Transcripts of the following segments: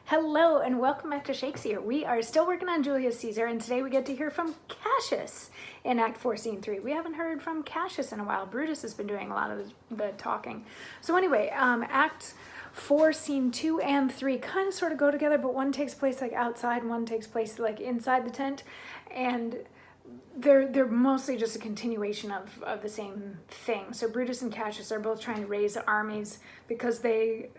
Hello and welcome back to Shakesyear. We are still working on Julius Caesar, and today we get to hear from Cassius in Act 4, Scene 3. We haven't heard from Cassius in a while. Brutus has been doing a lot of the talking. So anyway, Act 4, Scene 2 and 3 kind of sort of go together, but one takes place like outside, and one takes place like inside the tent, and they're mostly just a continuation of the same thing. So Brutus and Cassius are both trying to raise armies because they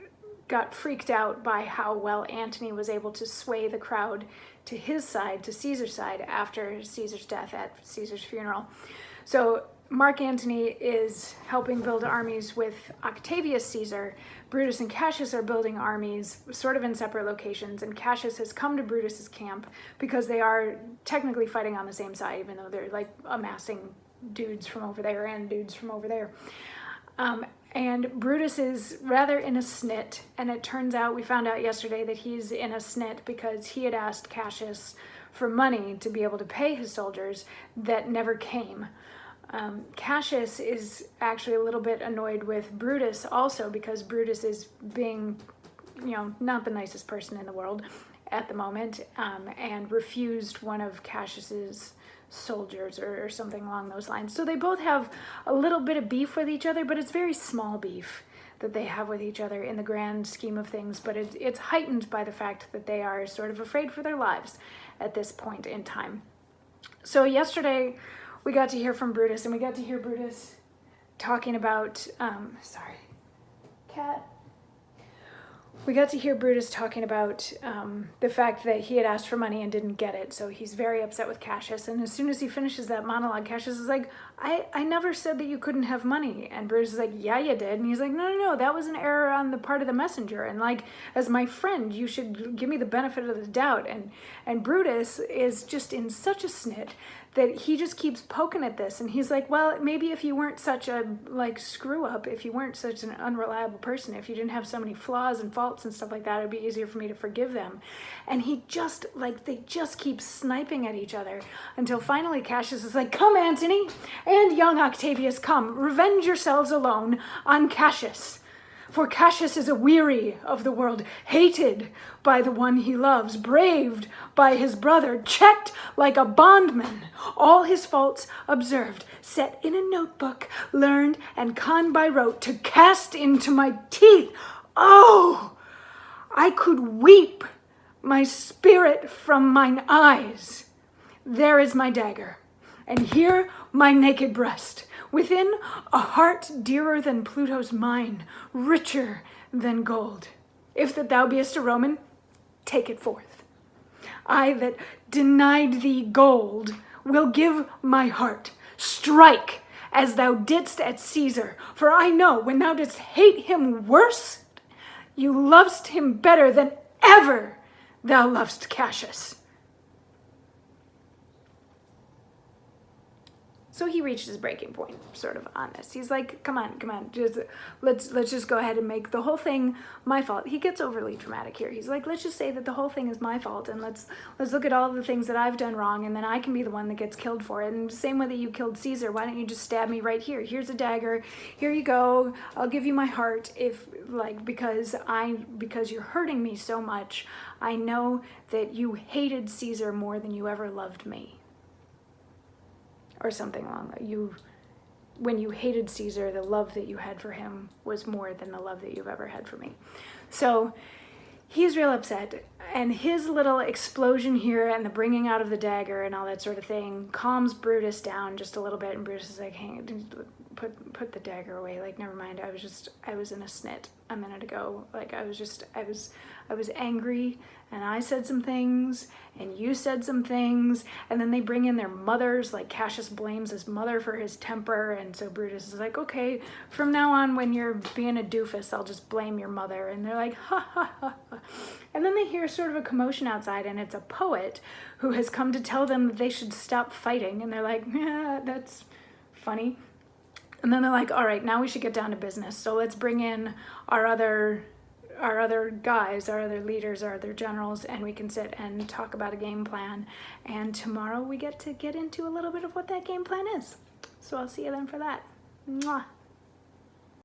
got freaked out by how well Antony was able to sway the crowd to his side, to Caesar's side, after Caesar's death at Caesar's funeral. So Mark Antony is helping build armies with Octavius Caesar. Brutus and Cassius are building armies sort of in separate locations, and Cassius has come to Brutus's camp because they are technically fighting on the same side, even though they're like amassing dudes from over there and dudes from over there. And Brutus is rather in a snit, and it turns out, we found out yesterday that he's in a snit because he had asked Cassius for money to be able to pay his soldiers that never came. Cassius is actually a little bit annoyed with Brutus also because Brutus is being, not the nicest person in the world at the moment, and refused one of Cassius's soldiers or something along those lines. So they both have a little bit of beef with each other, but it's very small beef that they have with each other in the grand scheme of things, but it's heightened by the fact that they are sort of afraid for their lives at this point in time. So yesterday we got to hear from Brutus, and we got to hear Brutus talking about, we got to hear Brutus talking about the fact that he had asked for money and didn't get it, so he's very upset with Cassius. And as soon as he finishes that monologue, Cassius is like, I never said that you couldn't have money. And Brutus is like, yeah, you did. And he's like, no, that was an error on the part of the messenger. And like, as my friend, you should give me the benefit of the doubt. And Brutus is just in such a snit that he just keeps poking at this, and he's like, well, maybe if you weren't such a screw up, if you weren't such an unreliable person, if you didn't have so many flaws and faults and stuff like that, it'd be easier for me to forgive them. And he just they just keep sniping at each other until finally Cassius is like, come Antony and young Octavius, come, revenge yourselves alone on Cassius. For Cassius is aweary of the world, hated by the one he loves, braved by his brother, checked like a bondman, all his faults observed, set in a notebook, learned and conned by rote, to cast into my teeth. Oh, I could weep my spirit from mine eyes. There is my dagger, and here my naked breast. Within a heart dearer than Pluto's mine, richer than gold. If that thou beest a Roman, take it forth. I that denied thee gold will give my heart. Strike as thou didst at Caesar, for I know when thou didst hate him worst, you lovest him better than ever thou lovest Cassius. So he reached his breaking point, sort of, on this. He's like, come on, let's just go ahead and make the whole thing my fault. He gets overly dramatic here. He's like, let's just say that the whole thing is my fault, and let's look at all the things that I've done wrong, and then I can be the one that gets killed for it. And the same way that you killed Caesar, why don't you just stab me right here? Here's a dagger. Here you go. I'll give you my heart because you're hurting me so much. I know that you hated Caesar more than you ever loved me. Or something along that. When you hated Caesar, the love that you had for him was more than the love that you've ever had for me. So he's real upset, and his little explosion here and the bringing out of the dagger and all that sort of thing calms Brutus down just a little bit, and Brutus is like, hey, put the dagger away. Like, never mind. I was in a snit a minute ago. Like, I was angry, and I said some things, and you said some things, and then they bring in their mothers. Like, Cassius blames his mother for his temper, and so Brutus is like, okay, from now on, when you're being a doofus, I'll just blame your mother. And they're like, ha ha ha. And then they hear sort of a commotion outside, and it's a poet who has come to tell them that they should stop fighting, and they're like, yeah, that's funny. And then they're like, all right, now we should get down to business. So let's bring in our other guys, our other leaders, our other generals, and we can sit and talk about a game plan. And tomorrow we get to get into a little bit of what that game plan is. So I'll see you then for that. Mwah.